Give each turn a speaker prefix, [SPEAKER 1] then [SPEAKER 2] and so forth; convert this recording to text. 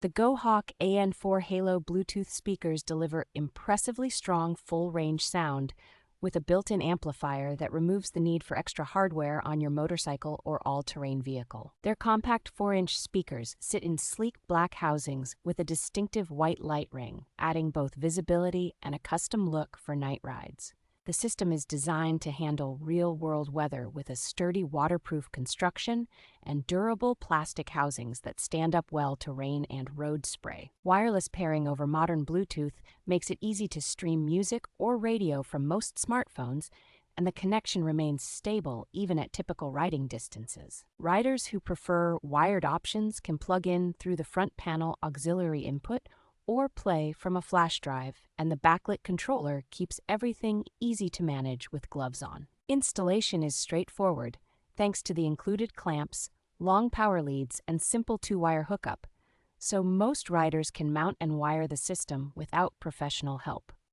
[SPEAKER 1] The GoHawk AN4-Halo Bluetooth speakers deliver impressively strong full-range sound with a built-in amplifier that removes the need for extra hardware on your motorcycle or all-terrain vehicle. Their compact 4-inch speakers sit in sleek black housings with a distinctive white light ring, adding both visibility and a custom look for night rides. The system is designed to handle real-world weather with a sturdy waterproof construction and durable plastic housings that stand up well to rain and road spray. Wireless pairing over modern Bluetooth makes it easy to stream music or radio from most smartphones, and the connection remains stable even at typical riding distances. Riders who prefer wired options can plug in through the front panel auxiliary input or play from a flash drive, and the backlit controller keeps everything easy to manage with gloves on. Installation is straightforward, thanks to the included clamps, long power leads, and simple 2-wire hookup, so most riders can mount and wire the system without professional help.